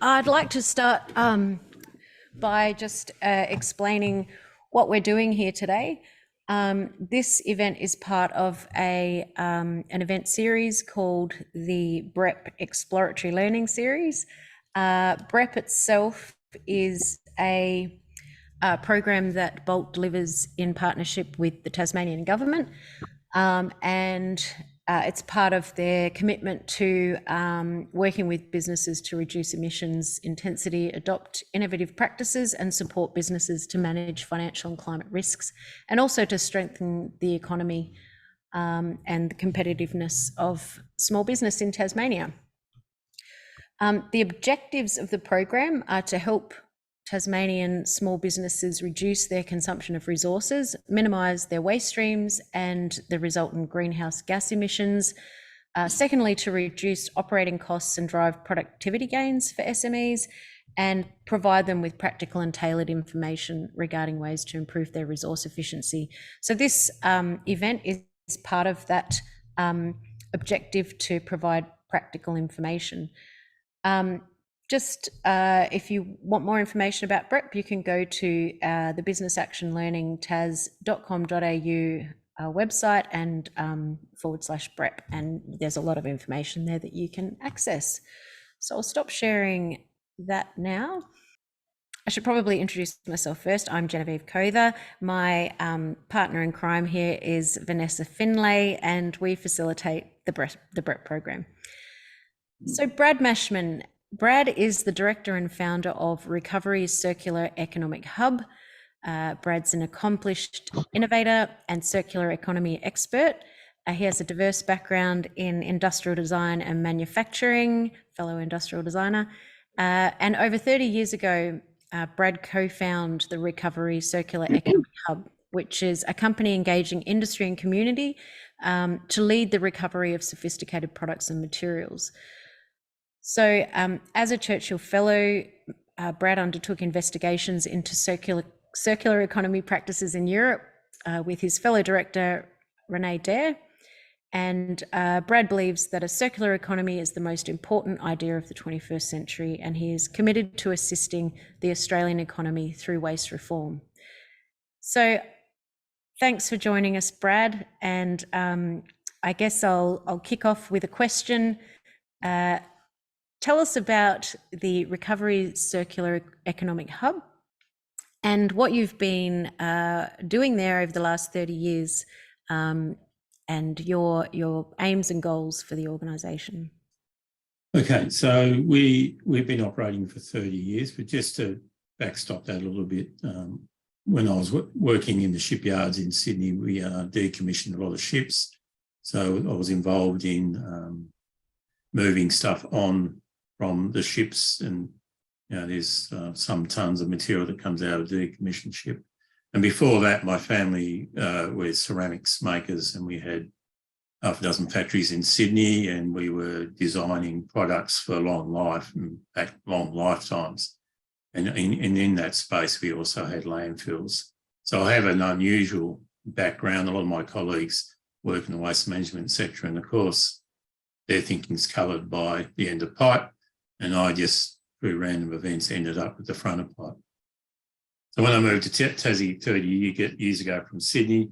I'd like to start by just explaining what we're doing here today. This event is part of an event series called the BREP Exploratory Learning Series. BREP itself is a program that Bolt delivers in partnership with the Tasmanian government, and it's part of their commitment to working with businesses to reduce emissions intensity, adopt innovative practices, and support businesses to manage financial and climate risks, and also to strengthen the economy and the competitiveness of small business in Tasmania. The objectives of the program are to help Tasmanian small businesses reduce their consumption of resources, minimise their waste streams and the resultant greenhouse gas emissions. Secondly, to reduce operating costs and drive productivity gains for SMEs, and provide them with practical and tailored information regarding ways to improve their resource efficiency. So this event is part of that objective to provide practical information. If you want more information about BREP, you can go to the Business Action Learning tas.com.au website and /BREP, and there's a lot of information there that you can access. So I'll stop sharing that now. I should probably introduce myself first. I'm Genevieve Kother. My partner in crime here is Vanessa Finlay, and we facilitate the BREP program. So Brad Mashman. Brad is the director and founder of Recovery's Circular Economic Hub. Brad's an accomplished innovator and circular economy expert. He has a diverse background in industrial design and manufacturing, fellow industrial designer. And over 30 years ago, Brad co-founded the Recovery Circular Economic Hub, which is a company engaging industry and community to lead the recovery of sophisticated products and materials. So as a Churchill Fellow, Brad undertook investigations into circular economy practices in Europe with his fellow director, Renee Dare. And Brad believes that a circular economy is the most important idea of the 21st century, and he is committed to assisting the Australian economy through waste reform. So thanks for joining us, Brad. And I guess I'll kick off with a question. Tell us about the Recovery Circular Economic Hub and what you've been doing there over the last 30 years, and your aims and goals for the organisation. Okay, so we've been operating for 30 years, but just to backstop that a little bit, when I was working in the shipyards in Sydney, we decommissioned a lot of ships. So I was involved in moving stuff on from the ships, and there's some tons of material that comes out of a decommissioned ship. And before that, my family were ceramics makers, and we had half a dozen factories in Sydney, and we were designing products for long life and long lifetimes. And in that space, we also had landfills. So I have an unusual background. A lot of my colleagues work in the waste management sector, and of course, their thinking's coloured by the end of pipe, and I just, through random events, ended up at the front of pipe. So when I moved to Tassie 30 years ago from Sydney,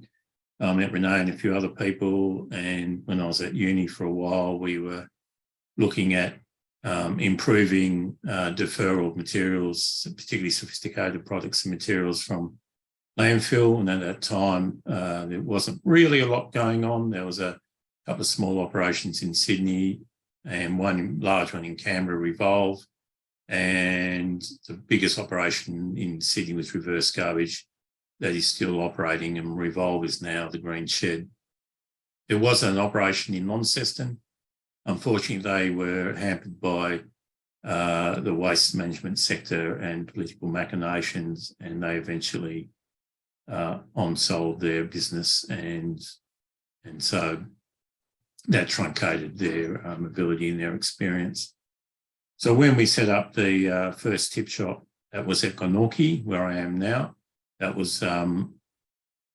I met Renee and a few other people, and when I was at uni for a while, we were looking at improving deferral of materials, particularly sophisticated products and materials from landfill. And at that time, there wasn't really a lot going on. There was a couple of small operations in Sydney and one large one in Canberra, Revolve. And the biggest operation in Sydney was reverse garbage. That is still operating, and Revolve is now the Green Shed. There was an operation in Launceston. Unfortunately, they were hampered by the waste management sector and political machinations, and they eventually on-sold their business, and so that truncated their ability and their experience. So when we set up the first tip shop, that was at Glenorchy, where I am now. That was,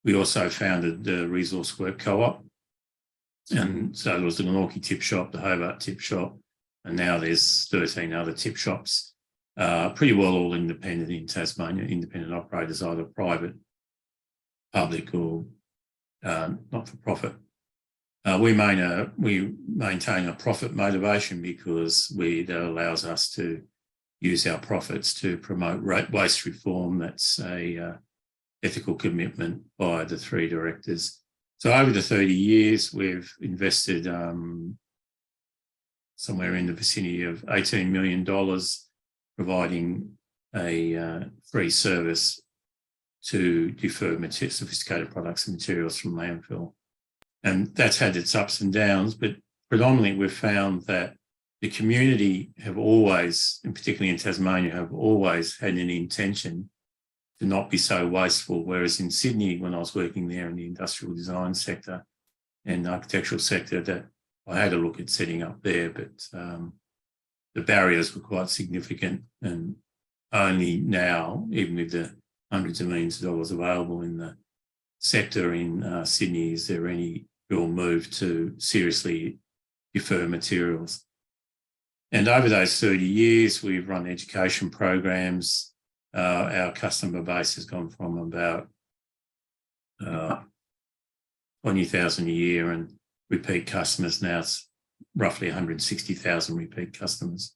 we also founded the Resource Work Co-op. And so there was the Glenorchy tip shop, the Hobart tip shop, and now there's 13 other tip shops pretty well all independent in Tasmania, independent operators, either private, public or not-for-profit. We maintain a profit motivation because that allows us to use our profits to promote waste reform. That's a ethical commitment by the 3 directors. So over the 30 years, we've invested somewhere in the vicinity of $18 million, providing a free service to defer sophisticated products and materials from landfill. And that's had its ups and downs, but predominantly we've found that the community have always, and particularly in Tasmania, have always had an intention to not be so wasteful. Whereas in Sydney, when I was working there in the industrial design sector and architectural sector, that I had a look at setting up there, but the barriers were quite significant. And only now, even with the hundreds of millions of dollars available in the sector in Sydney, is there any real move to seriously defer materials. And over those 30 years, we've run education programs. Our customer base has gone from about 20,000 a year, and repeat customers now it's roughly 160,000 repeat customers.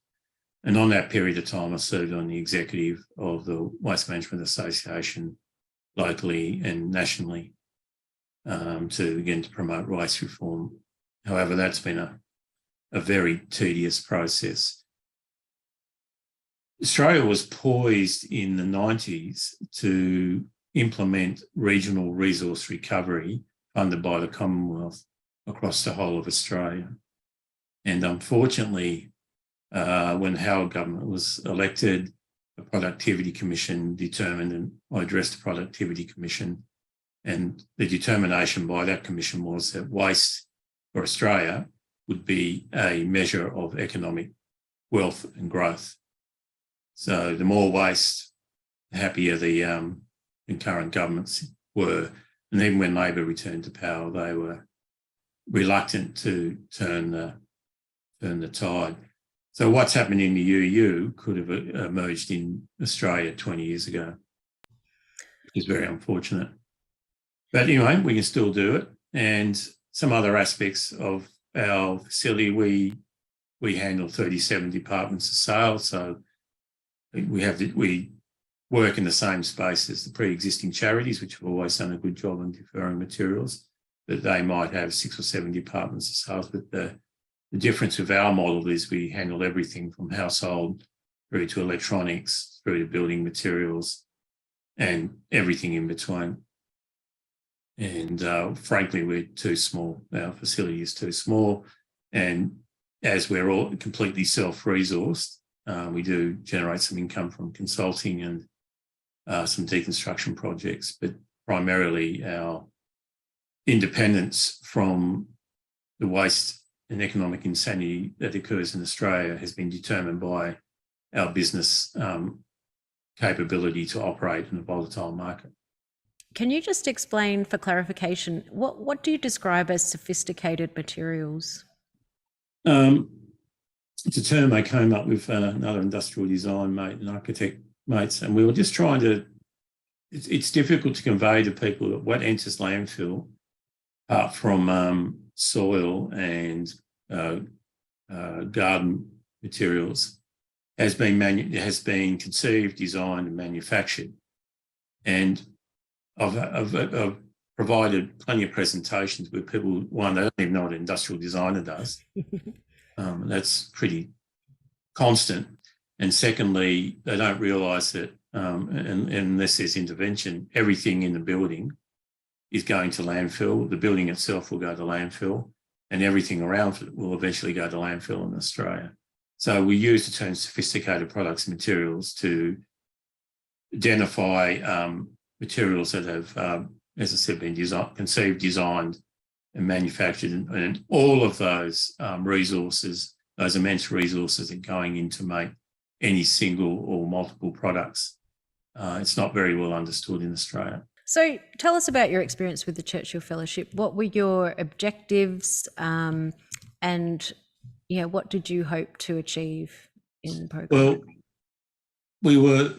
And on that period of time, I served on the executive of the Waste Management Association locally and nationally to promote waste reform. However, that's been a very tedious process. Australia was poised in the 90s to implement regional resource recovery funded by the Commonwealth across the whole of Australia. And unfortunately, when the Howard government was elected, the Productivity Commission determined, and I addressed the Productivity Commission, and the determination by that commission was that waste for Australia would be a measure of economic wealth and growth. So the more waste, the happier the current governments were. And even when Labor returned to power, they were reluctant to turn the tide. So what's happened in the UU could have emerged in Australia 20 years ago, which is very unfortunate. But anyway, we can still do it. And some other aspects of our facility, we handle 37 departments of sales. So we work in the same space as the pre-existing charities, which have always done a good job in deferring materials, but they might have 6 or 7 departments of sales. But the difference with our model is we handle everything from household through to electronics, through to building materials and everything in between. And frankly, we're too small. Our facility is too small. And as we're all completely self-resourced, we do generate some income from consulting and some deconstruction projects, but primarily our independence from the waste and economic insanity that occurs in Australia has been determined by our business capability to operate in a volatile market. Can you just explain, for clarification, what do you describe as sophisticated materials? It's a term I came up with another industrial design mate and architect mates, and we were just trying to, it's difficult to convey to people that what enters landfill, apart from soil and garden materials, has been conceived, designed and manufactured. And I've provided plenty of presentations where people, one, they don't even know what an industrial designer does. That's pretty constant. And secondly, they don't realise that unless there's intervention, everything in the building is going to landfill. The building itself will go to landfill, and everything around it will eventually go to landfill in Australia. So we use the term sophisticated products and materials to identify materials that have, as I said, been conceived, designed and manufactured, and all of those resources, those immense resources are going in to make any single or multiple products. It's not very well understood in Australia. So tell us about your experience with the Churchill Fellowship. What were your objectives, and what did you hope to achieve in the program? Well, we were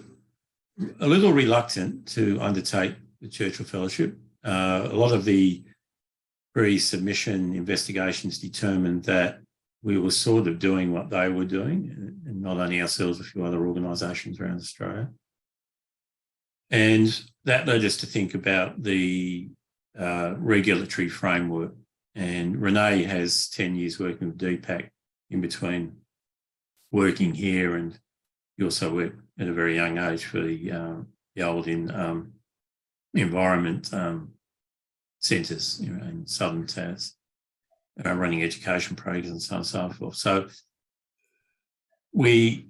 a little reluctant to undertake the Churchill Fellowship. A lot of the pre-submission investigations determined that we were sort of doing what they were doing, and not only ourselves, a few other organisations around Australia. And that led us to think about the regulatory framework. And Renee has 10 years working with DPAC in between working here, and you also worked at a very young age for the old environment centres in Southern Tas, running education programs and so on and so forth. So we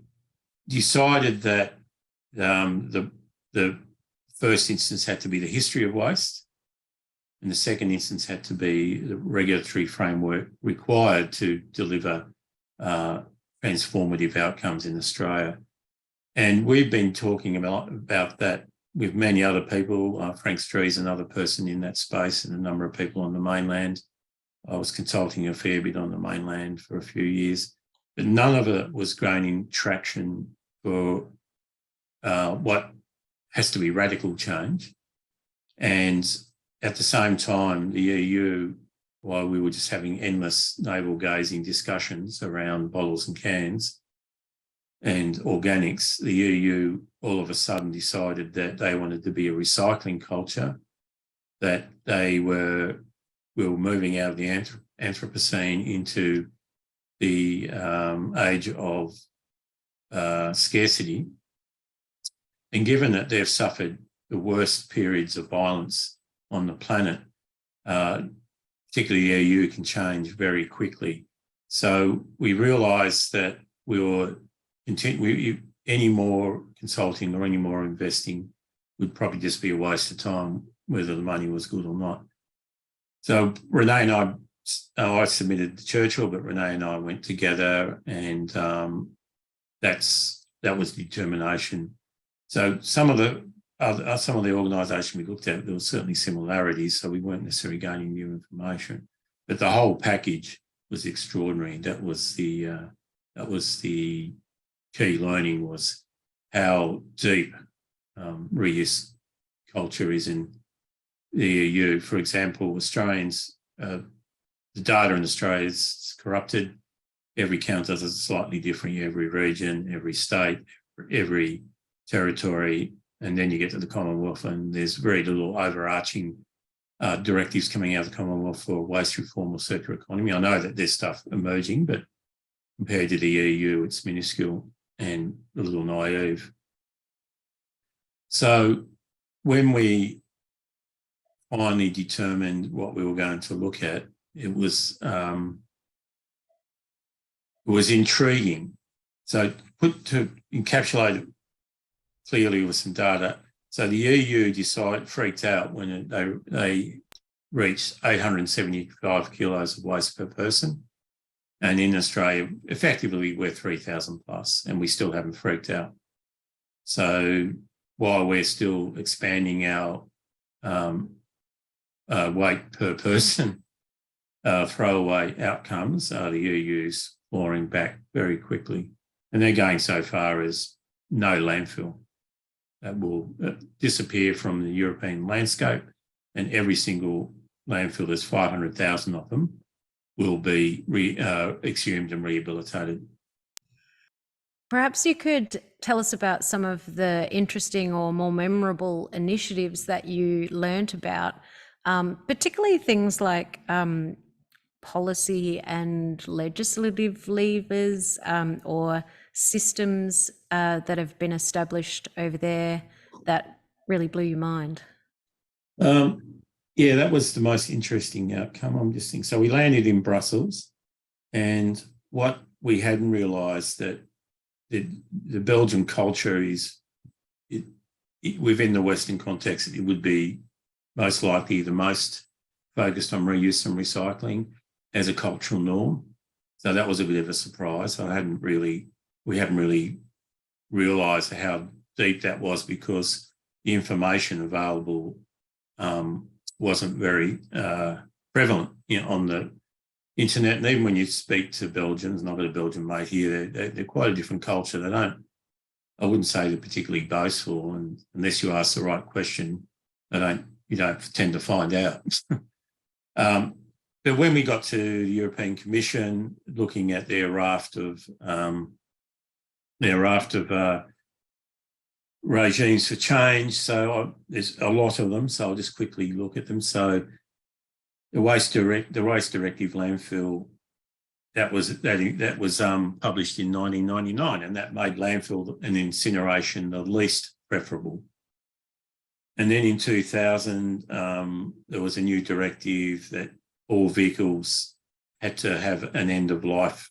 decided that the first instance had to be the history of waste, and the second instance had to be the regulatory framework required to deliver transformative outcomes in Australia. And we've been talking about that with many other people. Frank Stree's another person in that space, and a number of people on the mainland. I was consulting a fair bit on the mainland for a few years, but none of it was gaining traction for what has to be radical change. And at the same time, the EU, while we were just having endless navel-gazing discussions around bottles and cans and organics, the EU all of a sudden decided that they wanted to be a recycling culture, that we were moving out of the Anthropocene into the age of scarcity. And given that they've suffered the worst periods of violence on the planet, particularly the EU can change very quickly. So we realised that any more consulting or any more investing would probably just be a waste of time, whether the money was good or not. So Renee and I submitted to Churchill, but Renee and I went together, and that was determination. So some of the organisations we looked at, there were certainly similarities, so we weren't necessarily gaining new information. But the whole package was extraordinary. That was the key learning, was how deep reuse culture is in the EU. For example, Australians, the data in Australia is corrupted. Every count does it slightly different, every region, every state, every territory, and then you get to the Commonwealth, and there's very little overarching directives coming out of the Commonwealth for waste reform or circular economy. I know that there's stuff emerging, but compared to the EU, it's minuscule and a little naive. So when we finally determined what we were going to look at, it was intriguing. So to encapsulate it clearly with some data, so the EU freaked out when they reached 875 kilos of waste per person. And in Australia, effectively, we're 3,000 plus, and we still haven't freaked out. So while we're still expanding our weight per person, throwaway outcomes, the EU's clawing back very quickly. And they're going so far as no landfill. That will disappear from the European landscape, and every single landfill, there's 500,000 of them, will be exhumed and rehabilitated. Perhaps you could tell us about some of the interesting or more memorable initiatives that you learnt about, particularly things like policy and legislative levers or systems that have been established over there that really blew your mind. Yeah, that was the most interesting outcome. I'm just thinking. So we landed in Brussels, and what we hadn't realised that the Belgian culture is, within the Western context, it would be most likely the most focused on reuse and recycling as a cultural norm. So that was a bit of a surprise. We hadn't really realised how deep that was, because the information available wasn't very prevalent on the internet. And even when you speak to Belgians, and I've got a Belgian mate here, they're quite a different culture. They don't I wouldn't say they're particularly boastful, and unless you ask the right question, you don't tend to find out. But when we got to the European Commission, looking at their raft of regimes for change, so there's a lot of them. So I'll just quickly look at them. So the waste directive landfill, that was published in 1999, and that made landfill and incineration the least preferable. And then in 2000, there was a new directive that all vehicles had to have an end of life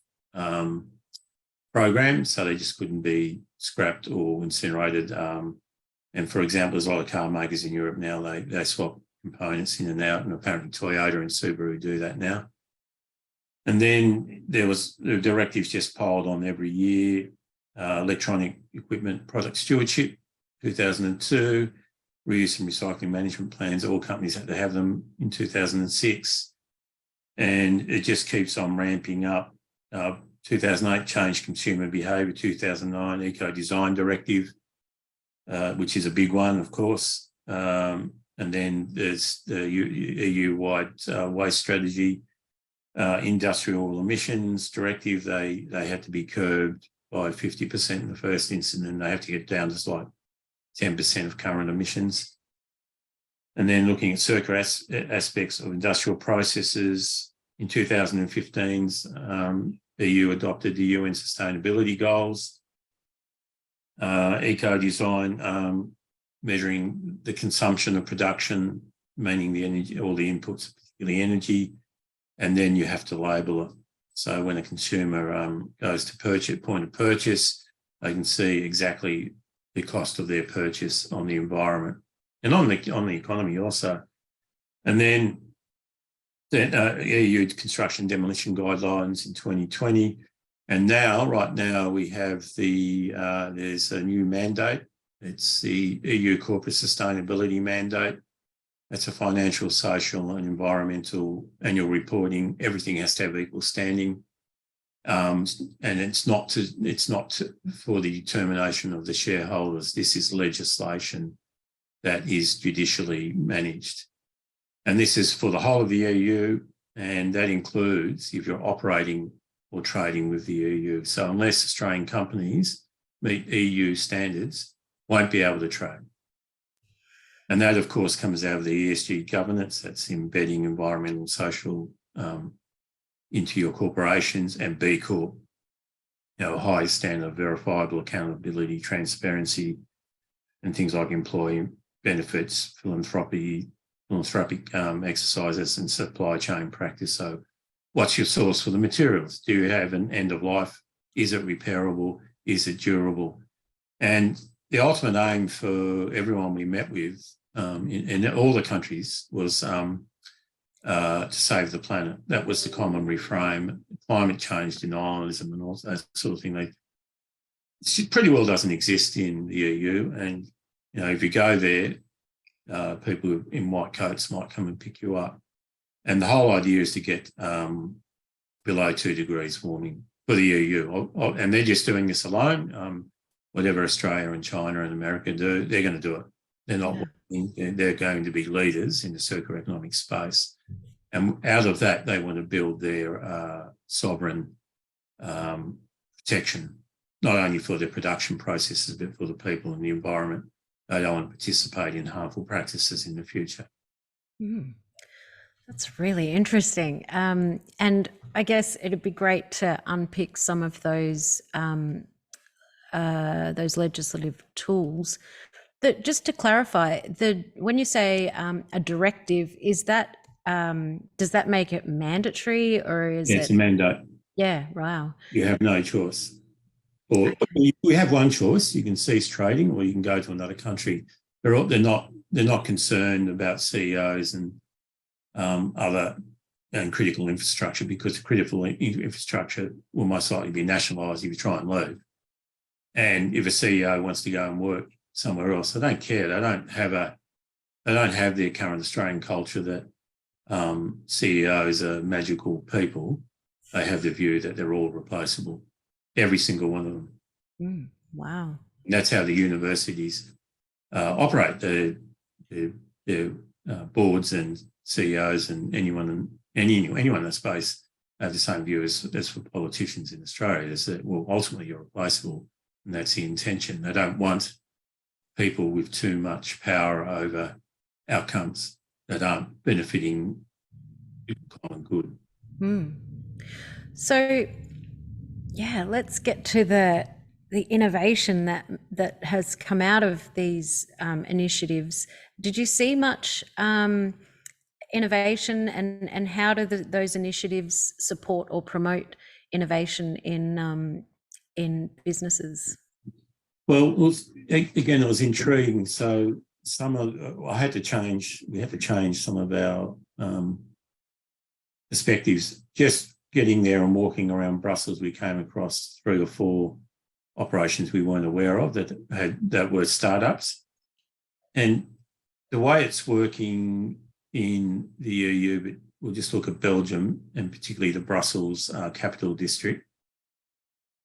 program, so they just couldn't be scrapped or incinerated. And for example, there's a lot of car makers in Europe now, they swap components in and out, and apparently Toyota and Subaru do that now. And then the directives just piled on every year. Electronic equipment product stewardship, 2002, reuse and recycling management plans, all companies had to have them in 2006. And it just keeps on ramping up. 2008, changed consumer behaviour. 2009, eco-design directive, which is a big one, of course. And then there's the EU-wide waste strategy, industrial emissions directive. They had to be curbed by 50% in the first instance, and they have to get down to like 10% of current emissions. And then looking at circular aspects of industrial processes, in 2015's EU adopted the UN sustainability goals. Eco-design, measuring the consumption of production, meaning the energy, all the inputs, particularly energy, and then you have to label it. So when a consumer goes to purchase, point of purchase, they can see exactly the cost of their purchase on the environment and on the economy also. And then EU construction demolition guidelines in 2020. And right now we have there's a new mandate. It's the EU corporate sustainability mandate. That's a financial, social and environmental annual reporting. Everything has to have equal standing. And it's not for the determination of the shareholders. This is legislation that is judicially managed. And this is for the whole of the EU, and that includes if you're operating or trading with the EU. So unless Australian companies meet EU standards, won't be able to trade. And that, of course, comes out of the ESG governance. That's embedding environmental and social into your corporations, and B Corp, a high standard of verifiable accountability, transparency, and things like employee benefits, philanthropic exercises and supply chain practice. So what's your source for the materials? Do you have an end of life? Is it repairable? Is it durable? And the ultimate aim for everyone we met with in all the countries was to save the planet. That was the common refrain. Climate change denialism and all that sort of thing. It pretty well doesn't exist in the EU. And if you go there, people in white coats might come and pick you up. And the whole idea is to get below 2 degrees warming for the EU. And they're just doing this alone. Whatever Australia and China and America do, they're going to do it. They're not working. They're going to be leaders in the circular economic space. And out of that, they want to build their sovereign protection, not only for their production processes, but for the people and the environment. They don't want to participate in harmful practices in the future. That's really interesting. And I guess it'd be great to unpick some of those legislative tools. Just to clarify, when you say a directive, is that does that make it mandatory, or is it? It's a mandate. Yeah, wow. You have no choice. Or we have one choice: you can cease trading, or you can go to another country. They're not concerned about CEOs and other and critical infrastructure, because critical infrastructure will most likely be nationalised if you try and leave. And if a CEO wants to go and work somewhere else, they don't care. They don't have their current Australian culture that CEOs are magical people. They have the view that they're all replaceable, every single one of them. Wow. That's how the universities operate. Their boards and CEOs and anyone in that space have the same view as for politicians in Australia, is that, well, ultimately you're replaceable, and that's the intention. They don't want people with too much power over outcomes that aren't benefiting the common good. So, yeah, let's get to the innovation that has come out of these initiatives. Did you see much innovation, and how do those initiatives support or promote innovation in businesses? Well, it was intriguing. So we had to change some of our perspectives. Just getting there and walking around Brussels, we came across 3 or 4 operations we weren't aware of that were startups. And the way it's working in the EU, but we'll just look at Belgium and particularly the Brussels capital district.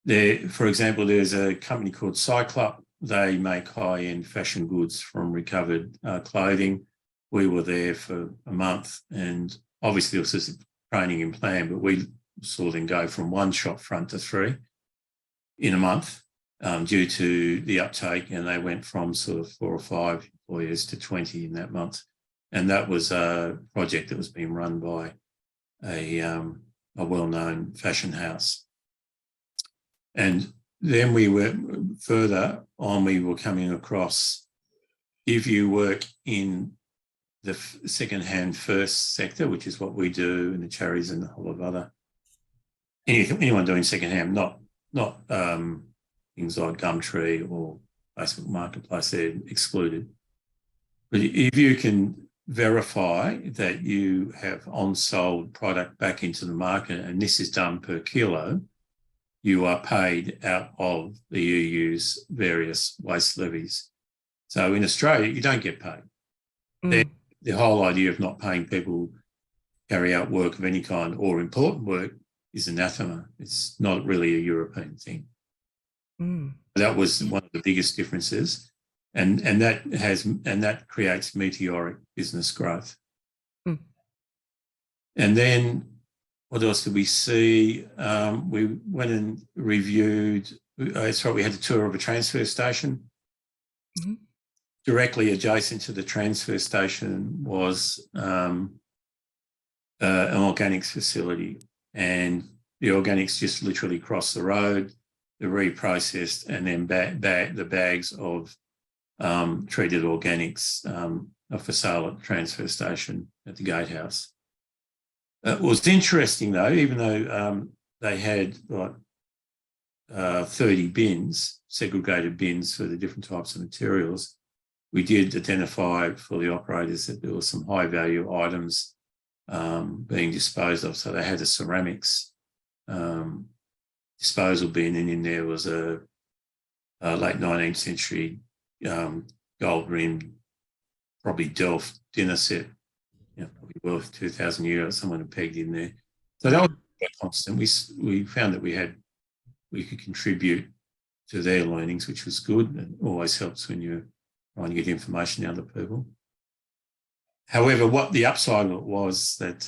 There, for example, there's a company called Cyclop. They make high-end fashion goods from recovered clothing. We were there for a month, and obviously this is training and plan, but we saw them go from 1 shop front to 3 in a month due to the uptake, and they went from sort of 4 or 5 employers to 20 in that month. And that was a project that was being run by a well-known fashion house. And then we were further on, we were coming across, if you work in the second-hand first sector, which is what we do in the charities and a whole lot of other, anyone doing second-hand, not things like Gumtree or Facebook Marketplace, they're excluded. But if you can verify that you have on-sold product back into the market, and this is done per kilo, you are paid out of the EU's various waste levies. So in Australia, you don't get paid. The whole idea of not paying people carry out work of any kind or important work is anathema. It's not really a European thing. That was one of the biggest differences. And that creates meteoric business growth. And then what else did we see? We went and reviewed. We had a tour of a transfer station. Directly adjacent to the transfer station was an organics facility, and the organics just literally crossed the road. They're reprocessed, and then the bags of treated organics are for sale at the transfer station at the gatehouse. It was interesting though, even though they had like 30 bins, segregated bins for the different types of materials, we did identify for the operators that there were some high value items being disposed of. So they had a ceramics disposal bin, and in there was a late 19th century gold rimmed, probably Delft dinner set, probably worth €2,000. Someone had pegged in there. So that was constant. We found that we could contribute to their learnings, which was good, and always helps when you're trying to get information out of people. However, what the upside of it was that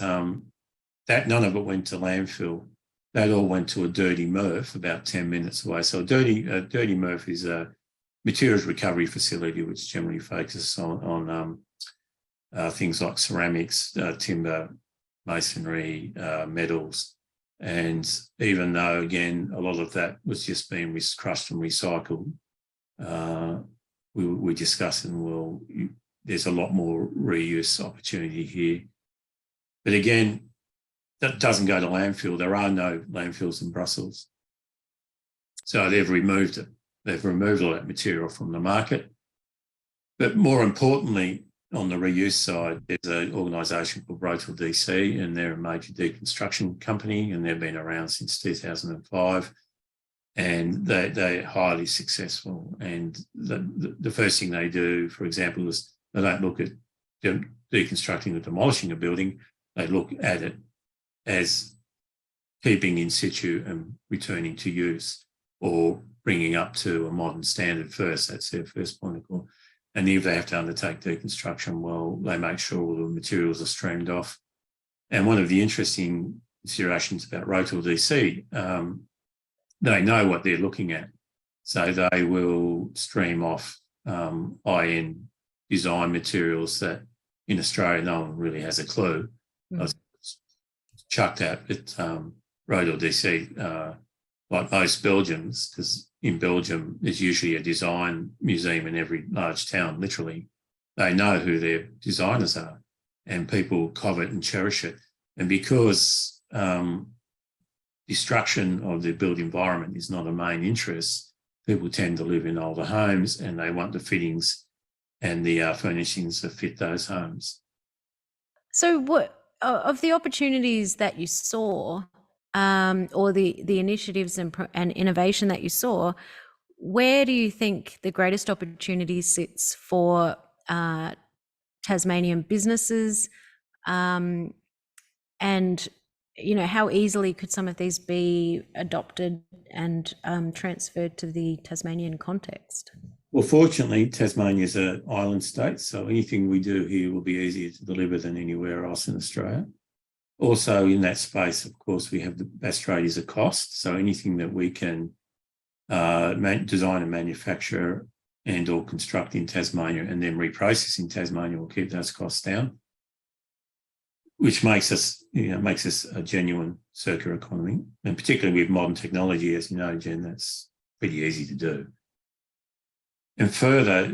that none of it went to landfill. That all went to a dirty MRF about 10 minutes away. So a dirty MRF is a materials recovery facility which generally focuses on things like ceramics, timber, masonry, metals. And even though, again, a lot of that was just being crushed and recycled, we discussing, well, there's a lot more reuse opportunity here. But again, that doesn't go to landfill. There are no landfills in Brussels. So they've removed it. They've removed all that material from the market. But more importantly, on the reuse side, there's an organisation called Rotel DC, and they're a major deconstruction company, and they've been around since 2005. And they're highly successful. And the first thing they do, for example, is they don't look at deconstructing or demolishing a building. They look at it as keeping in situ and returning to use, or bringing up to a modern standard first. That's their first point of call. And if they have to undertake deconstruction, well, they make sure all the materials are streamed off. And one of the interesting considerations about Rotorua DC, they know what they're looking at. So they will stream off high-end design materials that in Australia no one really has a clue. I was chucked at Rotorua DC, like most Belgians, because in Belgium there's usually a design museum in every large town, literally. They know who their designers are and people covet and cherish it. And because destruction of the built environment is not a main interest, people tend to live in older homes and they want the fittings and the furnishings that fit those homes. So what of the opportunities that you saw, or the initiatives and innovation that you saw, where do you think the greatest opportunity sits for Tasmanian businesses, and how easily could some of these be adopted and transferred to the Tasmanian context? Well, fortunately, Tasmania is an island state, so anything we do here will be easier to deliver than anywhere else in Australia. Also, in that space, of course, we have the best rate is a cost, so anything that we can design and manufacture and or construct in Tasmania and then reprocess in Tasmania will keep those costs down, which makes us a genuine circular economy. And particularly with modern technology, as you know, Jen, that's pretty easy to do. And further,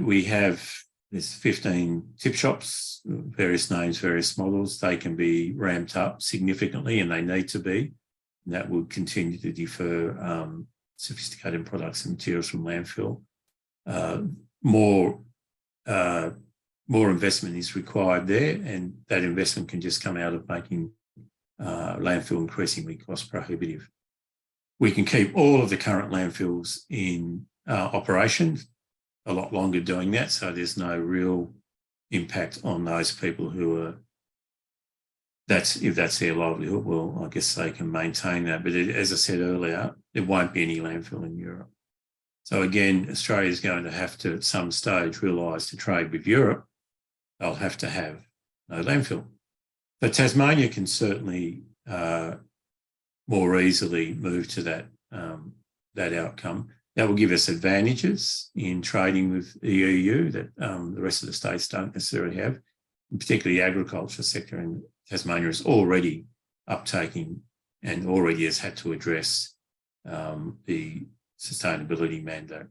there's 15 tip shops, various names, various models. They can be ramped up significantly and they need to be. And that will continue to defer sophisticated products and materials from landfill. More investment is required there, and that investment can just come out of making landfill increasingly cost prohibitive. We can keep all of the current landfills in operation a lot longer doing that, so there's no real impact on those people who are, if that's their livelihood, well, I guess they can maintain that. But as I said earlier, there won't be any landfill in Europe. So again, Australia is going to have to, at some stage, realise to trade with Europe, they'll have to have no landfill. But Tasmania can certainly more easily move to that outcome. That will give us advantages in trading with the EU that the rest of the states don't necessarily have, and particularly the agriculture sector in Tasmania is already uptaking and already has had to address the sustainability mandate.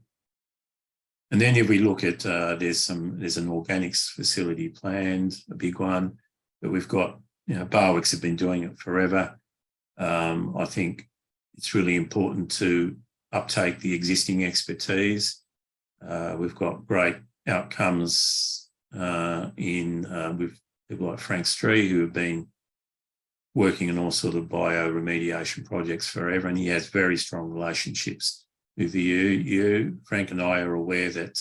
And then if we look at, there's an organics facility planned, a big one, but we've got, Barwicks have been doing it forever. I think it's really important to uptake the existing expertise. We've got great outcomes with people like Frank Stree, who have been working on all sort of bioremediation projects forever, and he has very strong relationships with the EU. Frank and I are aware that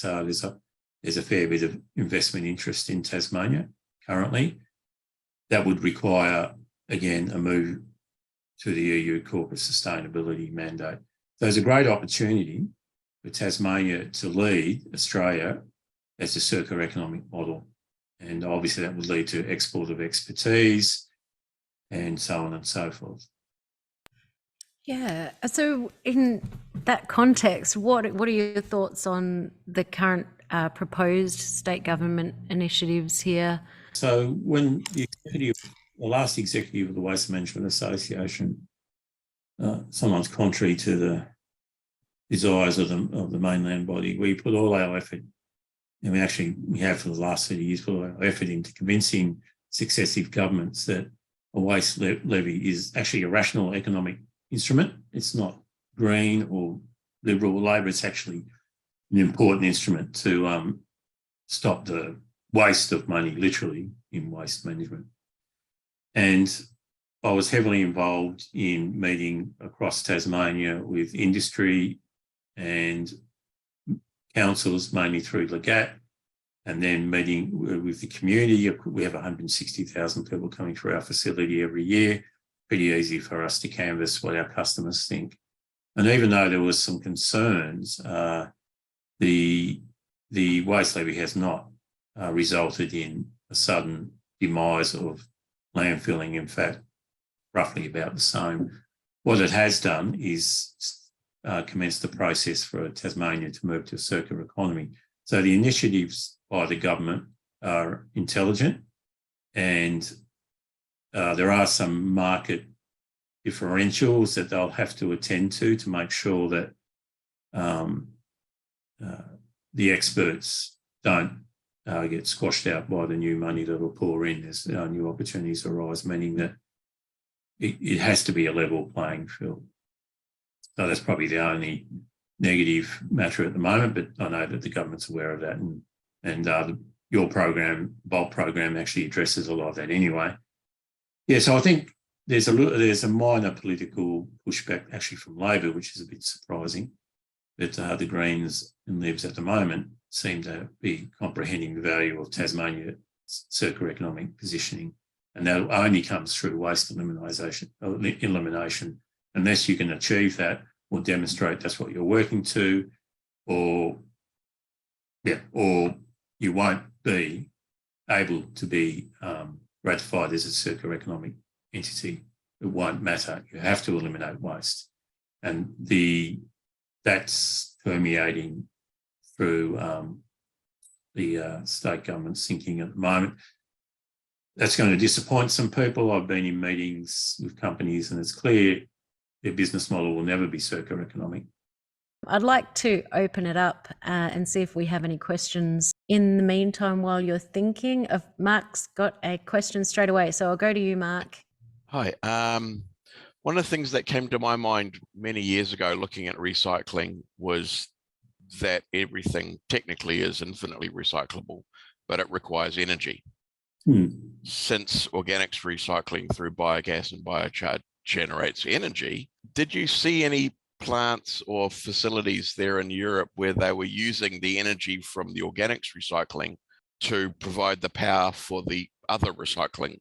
there's a fair bit of investment interest in Tasmania currently. That would require, again, a move to the EU corporate sustainability mandate. There's a great opportunity for Tasmania to lead Australia as a circular economic model. And obviously that would lead to export of expertise and so on and so forth. Yeah. So in that context, what are your thoughts on the current proposed state government initiatives here? So when the last executive of the Waste Management Association, sometimes contrary to the desires of the mainland body, we put all our effort, and we have for the last 30 years put all our effort into convincing successive governments that a waste levy is actually a rational economic instrument. It's not green or Liberal or Labor. It's actually an important instrument to stop the waste of money, literally, in waste management. And I was heavily involved in meeting across Tasmania with industry and councils, mainly through Legat, and then meeting with the community. We have 160,000 people coming through our facility every year. Pretty easy for us to canvass what our customers think. And even though there was some concerns, the waste levy has not resulted in a sudden demise of landfilling. In fact, roughly about the same. What it has done is commence the process for Tasmania to move to a circular economy. So the initiatives by the government are intelligent, and there are some market differentials that they'll have to attend to make sure that the experts don't get squashed out by the new money that will pour in as new opportunities arise, meaning that it has to be a level playing field. So that's probably the only negative matter at the moment, but I know that the government's aware of that, and your program, bulk program, actually addresses a lot of that anyway. Yeah, so I think there's a minor political pushback actually from Labor, which is a bit surprising, that the Greens and Libs at the moment seem to be comprehending the value of Tasmania's circular economic positioning, and that only comes through waste elimination. Unless you can achieve that or demonstrate that's what you're working to, or you won't be able to be ratified as a circular economic entity. It won't matter. You have to eliminate waste, and that's permeating through the state government's thinking at the moment. That's going to disappoint some people. I've been in meetings with companies, and it's clear their business model will never be circular economic. I'd like to open it up and see if we have any questions. In the meantime, while you're thinking, Mark's got a question straight away, so I'll go to you, Mark. Hi. One of the things that came to my mind many years ago looking at recycling was that everything technically is infinitely recyclable, but it requires energy. Since organics recycling through biogas and biochar generates energy, did you see any plants or facilities there in Europe where they were using the energy from the organics recycling to provide the power for the other recycling?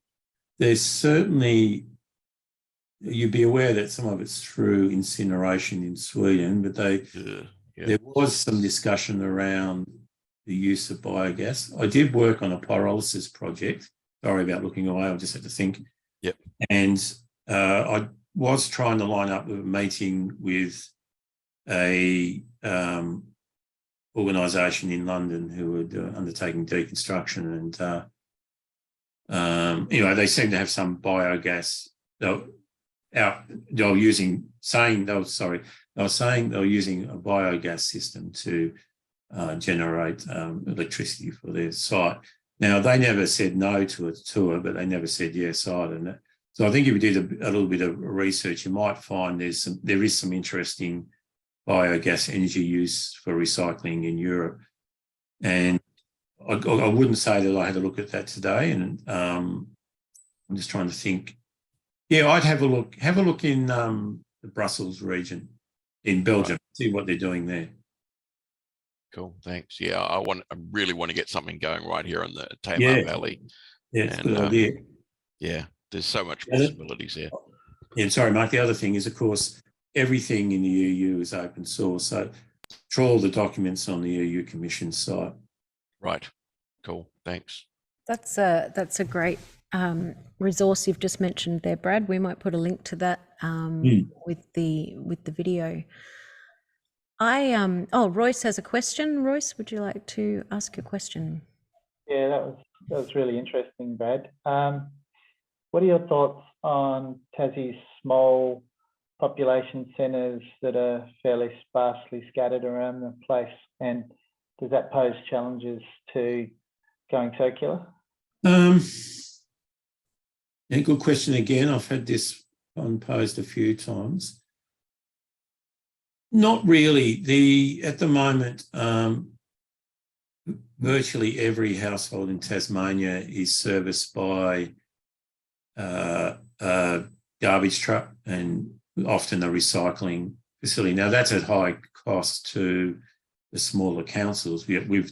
There's certainly, you'd be aware that some of it's through incineration in Sweden, but there was some discussion around the use of biogas. I did work on a pyrolysis project. Sorry about looking away, I just had to think. Yep. And I was trying to line up a meeting with a organisation in London who were undertaking deconstruction, and they seem to have some biogas. They were saying they were using a biogas system to generate electricity for their site. Now, they never said no to a tour, but they never said yes either. So I think if you did a little bit of research, you might find there is some interesting biogas energy use for recycling in Europe. And I wouldn't say that I had a look at that today, and I'm just trying to think. Yeah, I'd have a look in the Brussels region in Belgium, see what they're doing there. Cool, thanks. Yeah, I really want to get something going right here in the Tamar Valley. Yeah, it's a good idea. Yeah, there's so much possibilities here. Yeah, sorry, Mark. The other thing is, of course, everything in the EU is open source. So trawl the documents on the EU Commission site. Right. Cool. Thanks. That's a great resource you've just mentioned there, Brad. We might put a link to that with the video. Royce has a question. Royce, would you like to ask a question? Yeah, that was really interesting, Brad. What are your thoughts on Tassie's small population centres that are fairly sparsely scattered around the place, and does that pose challenges to going circular? Yeah, good question again. I've had this one posed a few times. Not really. At the moment, virtually every household in Tasmania is serviced by a garbage truck and often a recycling facility. Now, that's at high cost to the smaller councils. We've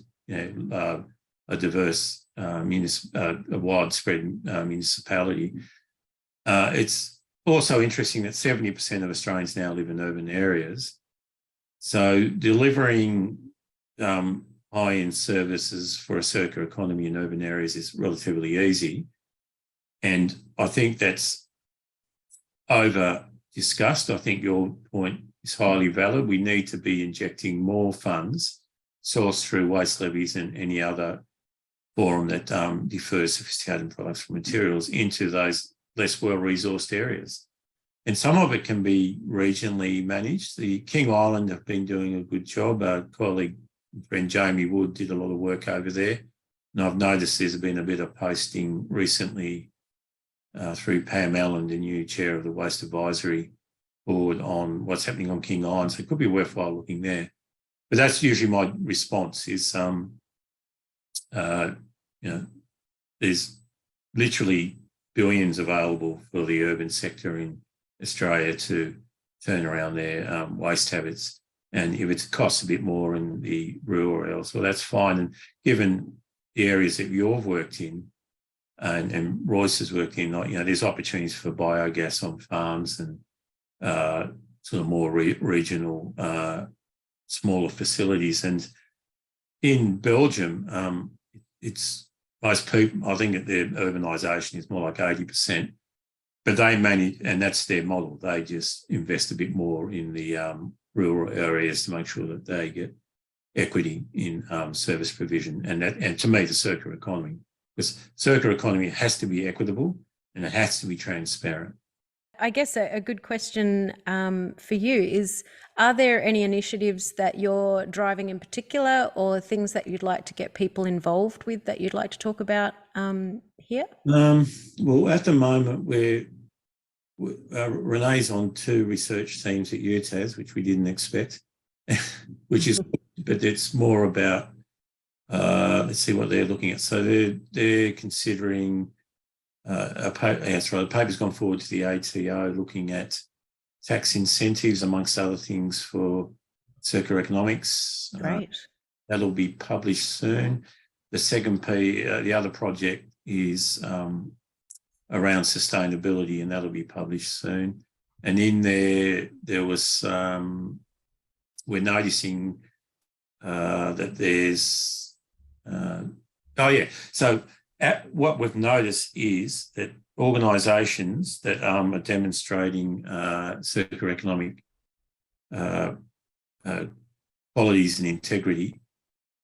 a diverse, a widespread municipality. It's also interesting that 70% of Australians now live in urban areas. So delivering high-end services for a circular economy in urban areas is relatively easy. And I think that's over discussed. I think your point is highly valid. We need to be injecting more funds sourced through waste levies and any other forum that defers sophisticated products from materials into those less well-resourced areas. And some of it can be regionally managed. The King Island have been doing a good job. Our colleague, friend Jamie Wood, did a lot of work over there. And I've noticed there's been a bit of posting recently through Pam Allen, the new chair of the Waste Advisory Board, on what's happening on King Island. So it could be worthwhile looking there. But that's usually my response is, there's literally billions available for the urban sector in Australia to turn around their waste habits. And if it costs a bit more in the rural areas, well, that's fine. And given the areas that you've worked in and Royce has worked in, there's opportunities for biogas on farms and sort of more regional, smaller facilities. And in Belgium, it's most people, I think that their urbanisation is more like 80%, but they manage, and that's their model. They just invest a bit more in the rural areas to make sure that they get equity in service provision. And to me, the circular economy, because circular economy has to be equitable and it has to be transparent. I guess a good question for you is, are there any initiatives that you're driving in particular, or things that you'd like to get people involved with that you'd like to talk about here? Well, at the moment, Renee's on 2 research teams at UTAS, which we didn't expect, which is, but it's more about, let's see what they're looking at. So they're considering the paper's gone forward to the ATO looking at tax incentives, amongst other things, for circular economics. Great. That'll be published soon. The second the other project is around sustainability, and that'll be published soon. And in there was, we're noticing that there's, so what we've noticed is that organisations that are demonstrating circular economic qualities and integrity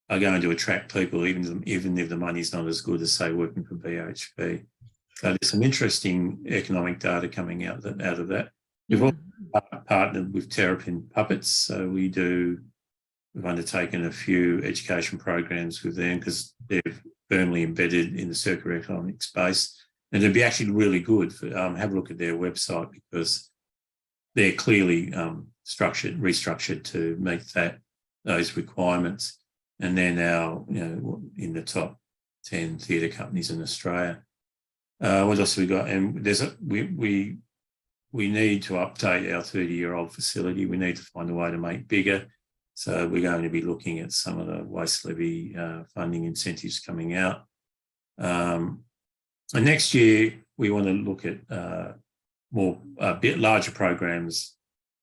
are going to attract people, even if the money's not as good as, say, working for BHP. So there's some interesting economic data coming out of that. We've also partnered with Terrapin Puppets, so we've undertaken a few education programs with them because they're firmly embedded in the circular economic space. And it'd be actually really good for have a look at their website, because they're clearly restructured to meet those requirements. And they're now, in the top 10 theatre companies in Australia. What else have we got? And we need to update our 30-year-old facility. We need to find a way to make bigger. So we're going to be looking at some of the waste levy funding incentives coming out. And next year, we want to look at a bit larger programs,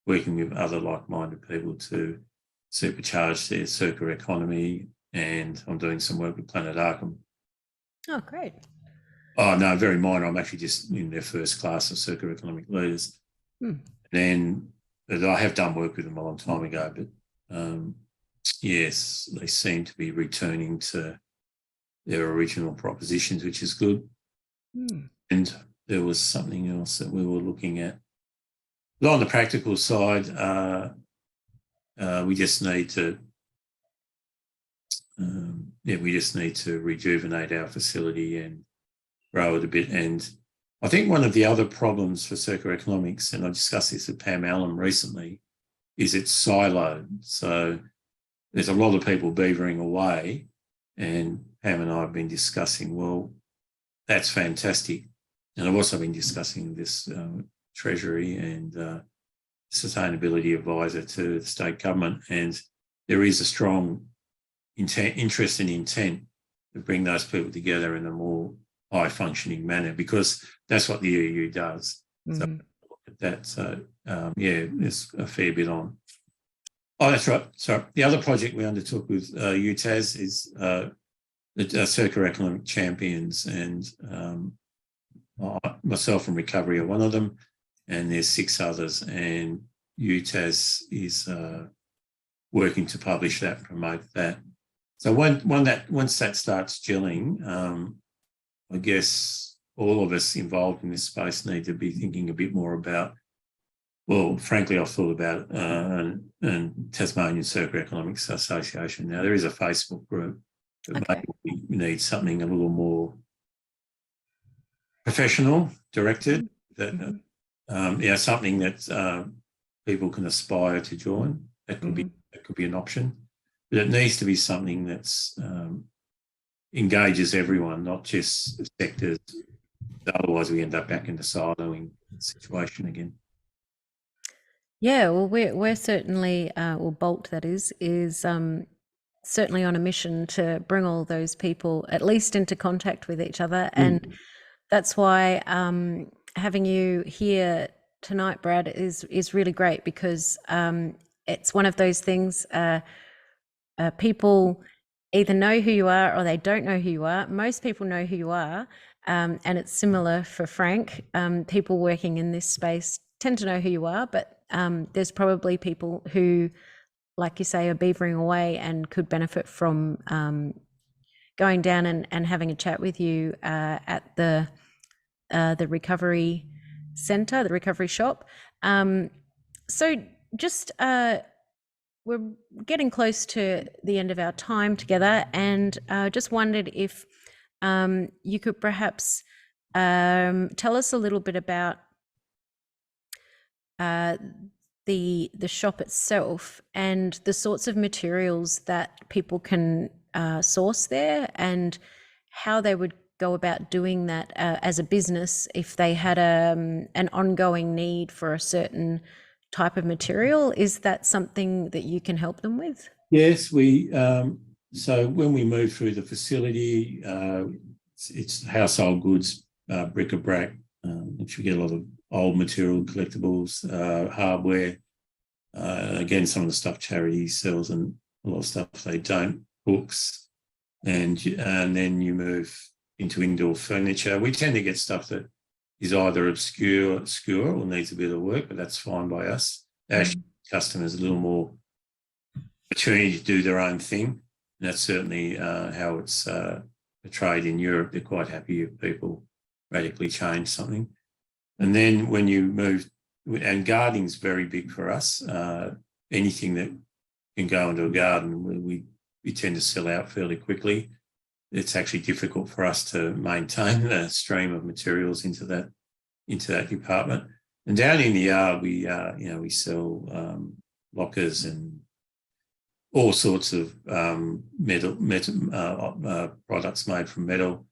working with other like-minded people to supercharge their circular economy. And I'm doing some work with Planet Arkham. Oh, great. Oh, no, very minor. I'm actually just in their first class of circular economic leaders. Then I have done work with them a long time ago, but yes, they seem to be returning to their original propositions, which is good. And there was something else that we were looking at. But on the practical side, we just need to rejuvenate our facility and grow it a bit. And I think one of the other problems for circular economics, and I discussed this with Pam Allen recently, is it's siloed. So there's a lot of people beavering away, and Pam and I have been discussing, well, that's fantastic. And I've also been discussing this Treasury and Sustainability Advisor to the state government, and there is a strong interest and intent to bring those people together in a more high-functioning manner, because that's what the EU does. So at that. So yeah, there's a fair bit on. Oh, that's right. Sorry. The other project we undertook with UTAS is the Circular Economic Champions, and myself and Recovery are one of them, and there's 6 others, and UTAS is working to publish that, promote that. So once that starts gelling, I guess all of us involved in this space need to be thinking a bit more about, well, frankly, I've thought about and Tasmanian Circular Economics Association. Now, there is a Facebook group, but Okay. maybe we need something a little more professional, directed, that something that people can aspire to join. That could be an option, but it needs to be something that's engages everyone, not just sectors. Otherwise, we end up back in the siloing situation again. Yeah, well, we're certainly, or Bolt that is certainly on a mission to bring all those people at least into contact with each other, and that's why having you here tonight, Brad, is really great, because it's one of those things. People either know who you are or they don't know who you are. Most people know who you are, and it's similar for Frank. People working in this space tend to know who you are, but there's probably people who, like you say, are beavering away and could benefit from going down and having a chat with you at the recovery centre, the recovery shop. So just we're getting close to the end of our time together, and just wondered if you could perhaps tell us a little bit about the shop itself and the sorts of materials that people can source there, and how they would go about doing that as a business if they had an ongoing need for a certain type of material. Is that something that you can help them with? Yes, we. So when we move through the facility, it's household goods, bric-a-brac, which we get a lot of old material, collectibles, hardware. Again, some of the stuff charity sells, and a lot of stuff they don't. Books, and then you move into indoor furniture. We tend to get stuff that is either obscure or needs a bit of work, but that's fine by us. Our customers a little more opportunity to do their own thing. And that's certainly how it's portrayed in Europe. They're quite happy if people radically change something. And then when you move, and gardening's very big for us. Anything that can go into a garden, we tend to sell out fairly quickly. It's actually difficult for us to maintain a stream of materials into that department. And down in the yard, we sell lockers and all sorts of metal products made from metal,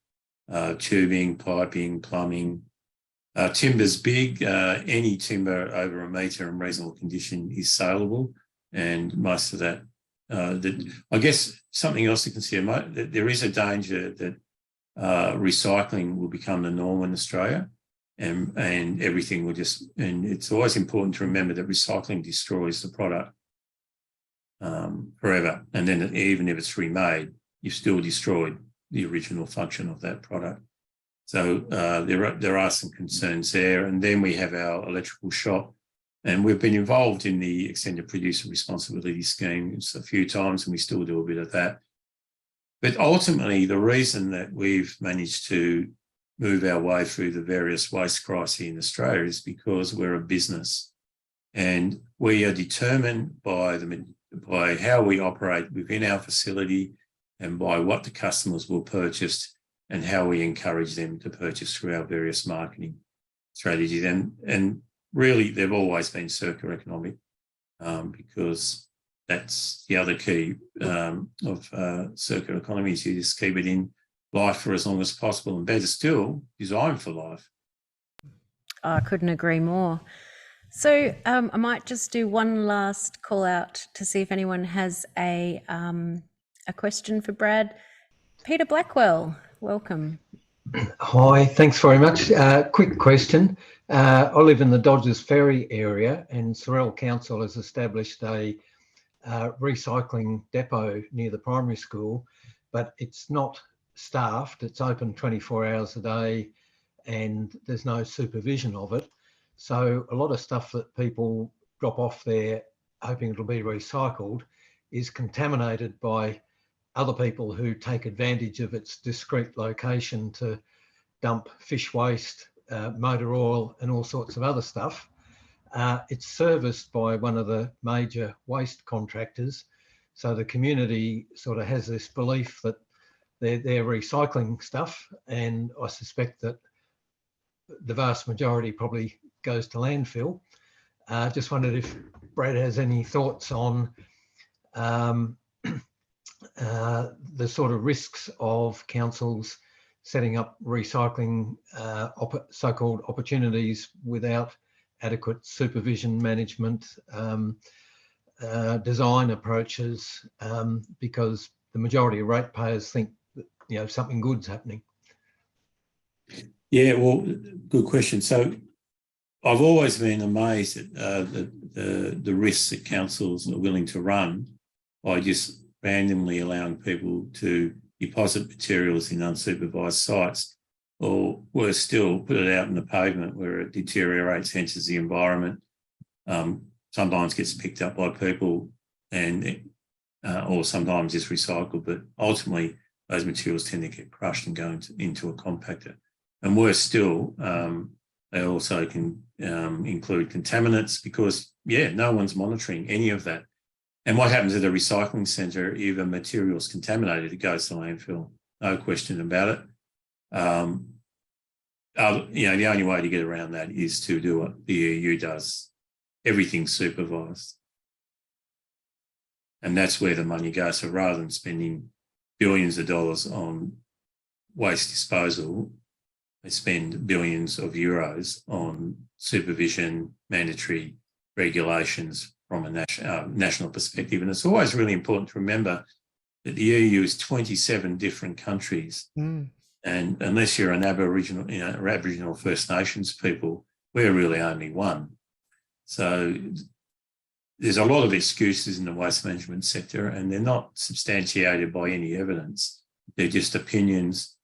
tubing, piping, plumbing. Timber's big. Any timber over a metre in reasonable condition is saleable, and most of that. I guess something else to consider, there is a danger that recycling will become the norm in Australia, and everything will just, and it's always important to remember that recycling destroys the product forever. And then even if it's remade, you've still destroyed the original function of that product. So there are some concerns there. And then we have our electrical shop, and we've been involved in the extended producer responsibility scheme a few times, and we still do a bit of that. But ultimately, the reason that we've managed to move our way through the various waste crises in Australia is because we're a business, and we are determined by how we operate within our facility and by what the customers will purchase and how we encourage them to purchase through our various marketing strategies. And really, they've always been circular economic, because that's the other key of circular economy, is you just keep it in life for as long as possible, and better still, design for life. I couldn't agree more. So I might just do one last call out to see if anyone has a question for Brad. Peter Blackwell, welcome. Hi, thanks very much. Quick question. I live in the Dodgers Ferry area, and Sorrel Council has established a recycling depot near the primary school, but it's not staffed. It's open 24 hours a day and there's no supervision of it. So a lot of stuff that people drop off there hoping it'll be recycled is contaminated by other people who take advantage of its discreet location to dump fish waste, motor oil and all sorts of other stuff. It's serviced by one of the major waste contractors. So the community sort of has this belief that they're recycling stuff, and I suspect that the vast majority probably goes to landfill. Just wondered if Brad has any thoughts on the sort of risks of councils setting up recycling so-called opportunities without adequate supervision, management, design approaches, because the majority of ratepayers think that, something good's happening. Yeah, well, good question. So I've always been amazed at the risks that councils are willing to run by just randomly allowing people to deposit materials in unsupervised sites, or worse still, put it out in the pavement where it deteriorates, enters the environment, sometimes gets picked up by people and or sometimes is recycled, but ultimately those materials tend to get crushed and go into a compactor. And worse still, they also can include contaminants because, no one's monitoring any of that. And what happens at a recycling centre, if a material is contaminated, it goes to landfill, no question about it. The only way to get around that is to do what the EU does. Everything's supervised. And that's where the money goes. So rather than spending billions of dollars on waste disposal, they spend billions of euros on supervision, mandatory regulations from a national perspective. And it's always really important to remember that the EU is 27 different countries. And unless you're an Aboriginal, Aboriginal First Nations people, we're really only one. So there's a lot of excuses in the waste management sector, and they're not substantiated by any evidence. They're just opinions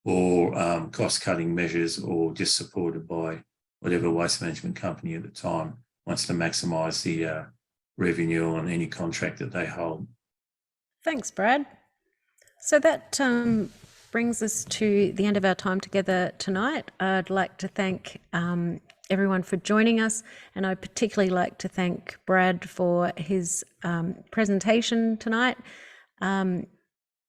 or cost-cutting measures, or just supported by whatever waste management company at the time wants to maximise the revenue on any contract that they hold. Thanks, Brad. So that brings us to the end of our time together tonight. I'd like to thank everyone for joining us, and I'd particularly like to thank Brad for his presentation tonight.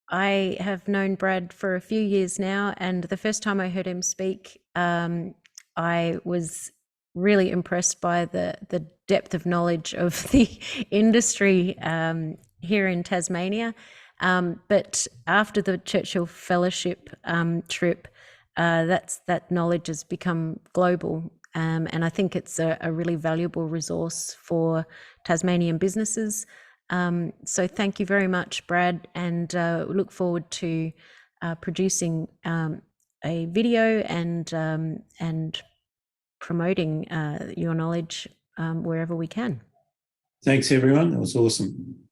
I have known Brad for a few years now, and the first time I heard him speak, I was really impressed by the depth of knowledge of the industry here in Tasmania. But after the Churchill Fellowship trip, that knowledge has become global. And I think it's a really valuable resource for Tasmanian businesses. So thank you very much, Brad, and look forward to producing a video and promoting your knowledge wherever we can. Thanks, everyone. That was awesome.